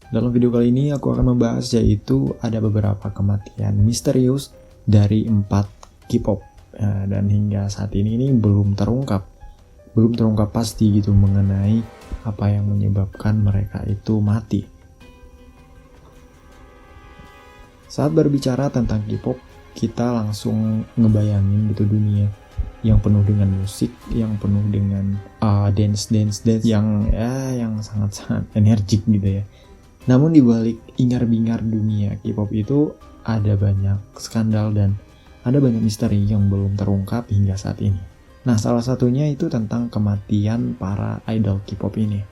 Dalam video kali ini aku akan membahas yaitu ada beberapa kematian misterius dari 4 K-pop dan hingga saat ini belum terungkap pasti gitu mengenai apa yang menyebabkan mereka itu mati. Saat berbicara tentang K-pop, kita langsung ngebayangin gitu dunia yang penuh dengan musik, yang penuh dengan dance yang sangat-sangat energik gitu ya. Namun di balik ingar-bingar dunia K-pop itu ada banyak skandal dan ada banyak misteri yang belum terungkap hingga saat ini. Nah, salah satunya itu tentang kematian para idol K-pop ini.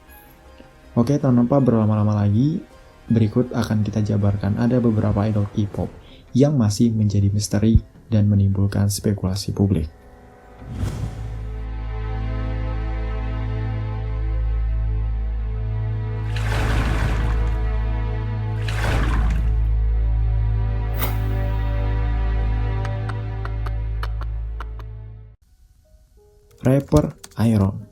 Oke, tanpa berlama-lama lagi, berikut akan kita jabarkan ada beberapa idol K-pop yang masih menjadi misteri dan menimbulkan spekulasi publik. Rapper Iron.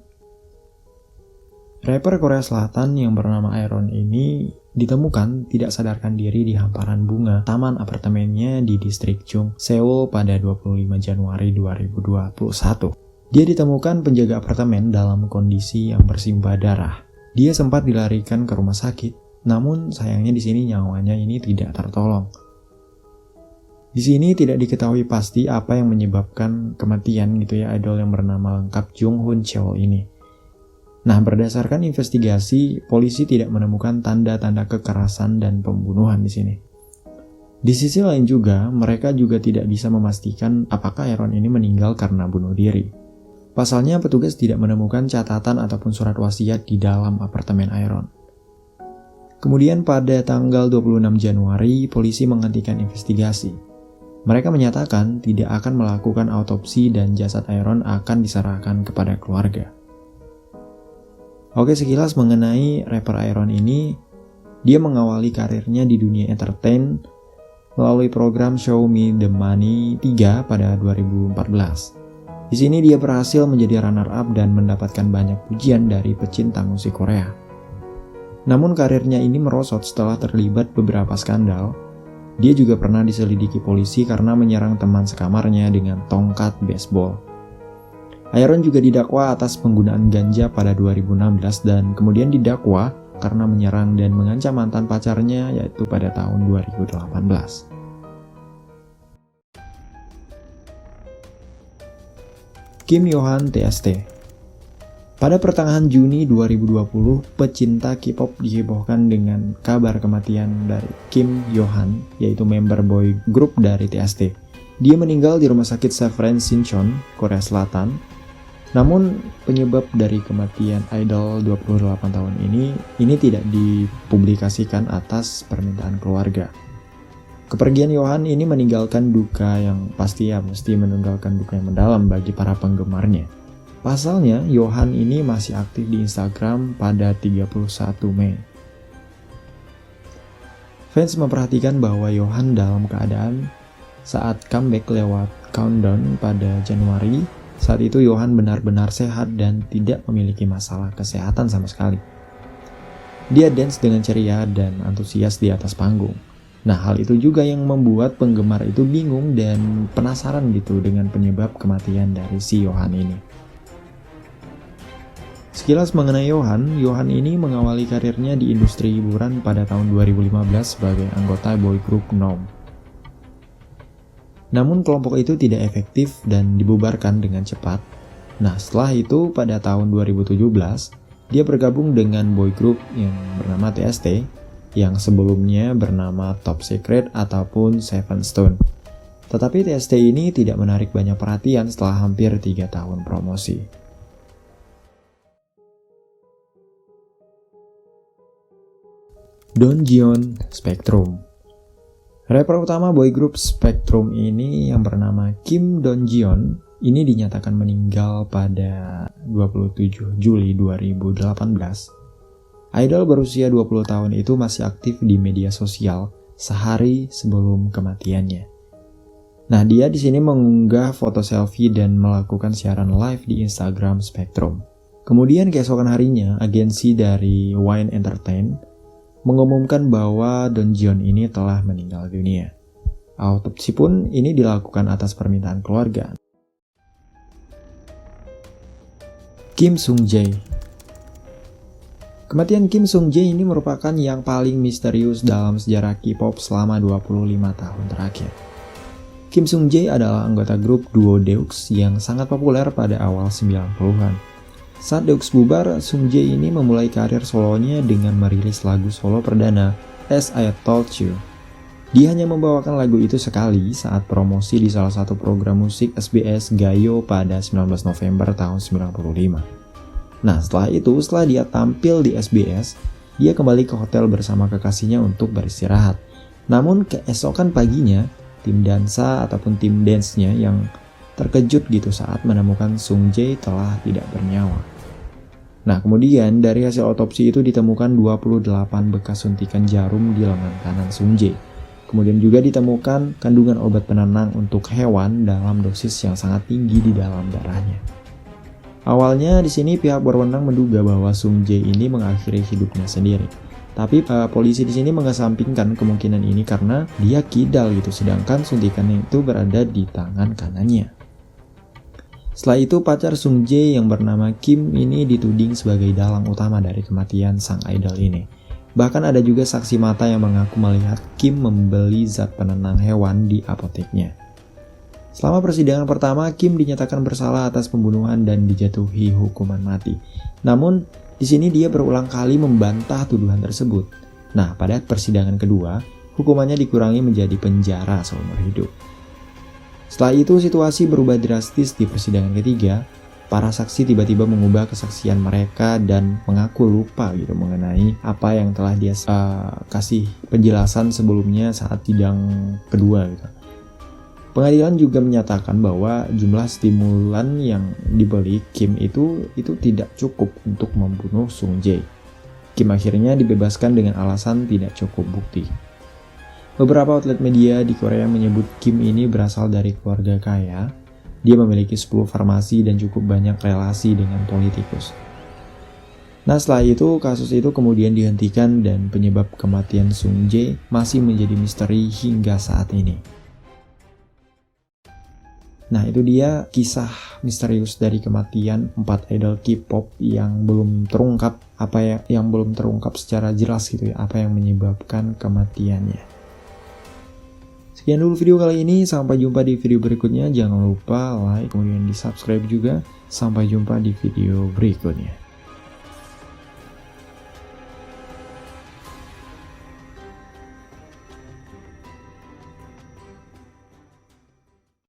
Rapper Korea Selatan yang bernama Iron ini ditemukan tidak sadarkan diri di hamparan bunga taman apartemennya di distrik Chung, Seoul pada 25 Januari 2021. Dia ditemukan penjaga apartemen dalam kondisi yang bersimbah darah. Dia sempat dilarikan ke rumah sakit, namun sayangnya di sini nyawanya ini tidak tertolong. Di sini tidak diketahui pasti apa yang menyebabkan kematian gitu ya idol yang bernama lengkap Jung Hoon Cheol ini. Nah, berdasarkan investigasi, polisi tidak menemukan tanda-tanda kekerasan dan pembunuhan di sini. Di sisi lain juga, mereka juga tidak bisa memastikan apakah Iron ini meninggal karena bunuh diri. Pasalnya, petugas tidak menemukan catatan ataupun surat wasiat di dalam apartemen Iron. Kemudian pada tanggal 26 Januari, polisi menghentikan investigasi. Mereka menyatakan tidak akan melakukan autopsi dan jasad Iron akan diserahkan kepada keluarga. Oke, sekilas mengenai rapper Iron ini, dia mengawali karirnya di dunia entertain melalui program Show Me The Money 3 pada 2014. Di sini dia berhasil menjadi runner-up dan mendapatkan banyak pujian dari pecinta musik Korea. Namun karirnya ini merosot setelah terlibat beberapa skandal. Dia juga pernah diselidiki polisi karena menyerang teman sekamarnya dengan tongkat baseball. Iron juga didakwa atas penggunaan ganja pada 2016 dan kemudian didakwa karena menyerang dan mengancam mantan pacarnya yaitu pada tahun 2018. Kim Yohan TST. Pada pertengahan Juni 2020, pecinta K-pop dihebohkan dengan kabar kematian dari Kim Yohan, yaitu member boy group dari TST. Dia meninggal di rumah sakit Severin Sinchon, Korea Selatan. Namun, penyebab dari kematian idol 28 tahun ini tidak dipublikasikan atas permintaan keluarga. Kepergian Yohan ini meninggalkan duka yang pasti mesti meninggalkan duka yang mendalam bagi para penggemarnya. Pasalnya, Yohan ini masih aktif di Instagram pada 31 Mei. Fans memperhatikan bahwa Yohan dalam keadaan saat comeback lewat Countdown pada Januari. Saat itu Yohan benar-benar sehat dan tidak memiliki masalah kesehatan sama sekali. Dia dance dengan ceria dan antusias di atas panggung. Nah, hal itu juga yang membuat penggemar itu bingung dan penasaran gitu dengan penyebab kematian dari si Yohan ini. Sekilas mengenai Yohan ini mengawali karirnya di industri hiburan pada tahun 2015 sebagai anggota boy group NOM. Namun kelompok itu tidak efektif dan dibubarkan dengan cepat. Nah, setelah itu pada tahun 2017, dia bergabung dengan boy group yang bernama TST, yang sebelumnya bernama Top Secret ataupun Seven Stone. Tetapi TST ini tidak menarik banyak perhatian setelah hampir 3 tahun promosi. Donjeon Spectrum. Rapper utama boy group Spectrum ini yang bernama Kim Donjeon ini dinyatakan meninggal pada 27 Juli 2018. Idol berusia 20 tahun itu masih aktif di media sosial sehari sebelum kematiannya. Nah, dia di sini mengunggah foto selfie dan melakukan siaran live di Instagram Spectrum. Kemudian keesokan harinya, agensi dari Wine Entertain mengumumkan bahwa Donjeon ini telah meninggal dunia. Autopsi pun ini dilakukan atas permintaan keluarga. Kim Sung-jae. Kematian Kim Sung-jae ini merupakan yang paling misterius dalam sejarah K-pop selama 25 tahun terakhir. Kim Sung-jae adalah anggota grup duo Deux yang sangat populer pada awal 90-an. Saat Deux bubar, Sung-jae ini memulai karir solonya dengan merilis lagu solo perdana, As I Told You. Dia hanya membawakan lagu itu sekali saat promosi di salah satu program musik SBS Gayo pada 19 November tahun 95. Nah, setelah dia tampil di SBS, dia kembali ke hotel bersama kekasihnya untuk beristirahat. Namun keesokan paginya, tim dansa ataupun tim dance-nya yang terkejut gitu saat menemukan Sung-jae telah tidak bernyawa. Nah, kemudian dari hasil otopsi itu ditemukan 28 bekas suntikan jarum di lengan kanan Sung-jae. Kemudian juga ditemukan kandungan obat penenang untuk hewan dalam dosis yang sangat tinggi di dalam darahnya. Awalnya di sini pihak berwenang menduga bahwa Sung-jae ini mengakhiri hidupnya sendiri. Tapi polisi di sini mengesampingkan kemungkinan ini karena dia kidal gitu, sedangkan suntikannya itu berada di tangan kanannya. Setelah itu pacar Sung-jae yang bernama Kim ini dituding sebagai dalang utama dari kematian sang idol ini. Bahkan ada juga saksi mata yang mengaku melihat Kim membeli zat penenang hewan di apoteknya. Selama persidangan pertama, Kim dinyatakan bersalah atas pembunuhan dan dijatuhi hukuman mati. Namun, di sini dia berulang kali membantah tuduhan tersebut. Nah, pada persidangan kedua, hukumannya dikurangi menjadi penjara seumur hidup. Setelah itu, situasi berubah drastis di persidangan ketiga. Para saksi tiba-tiba mengubah kesaksian mereka dan mengaku lupa gitu mengenai apa yang telah dia kasih penjelasan sebelumnya saat sidang kedua gitu. Pengadilan juga menyatakan bahwa jumlah stimulan yang dibeli Kim itu tidak cukup untuk membunuh Sung-jae. Kim akhirnya dibebaskan dengan alasan tidak cukup bukti. Beberapa outlet media di Korea menyebut Kim ini berasal dari keluarga kaya. Dia memiliki 10 farmasi dan cukup banyak relasi dengan politikus. Nah, setelah itu kasus itu kemudian dihentikan dan penyebab kematian Sung-jae masih menjadi misteri hingga saat ini. Nah, itu dia kisah misterius dari kematian 4 idol K-pop yang belum terungkap yang belum terungkap secara jelas gitu ya, apa yang menyebabkan kematiannya. Sekian dulu video kali ini, sampai jumpa di video berikutnya. Jangan lupa like, kemudian di subscribe juga. Sampai jumpa di video berikutnya.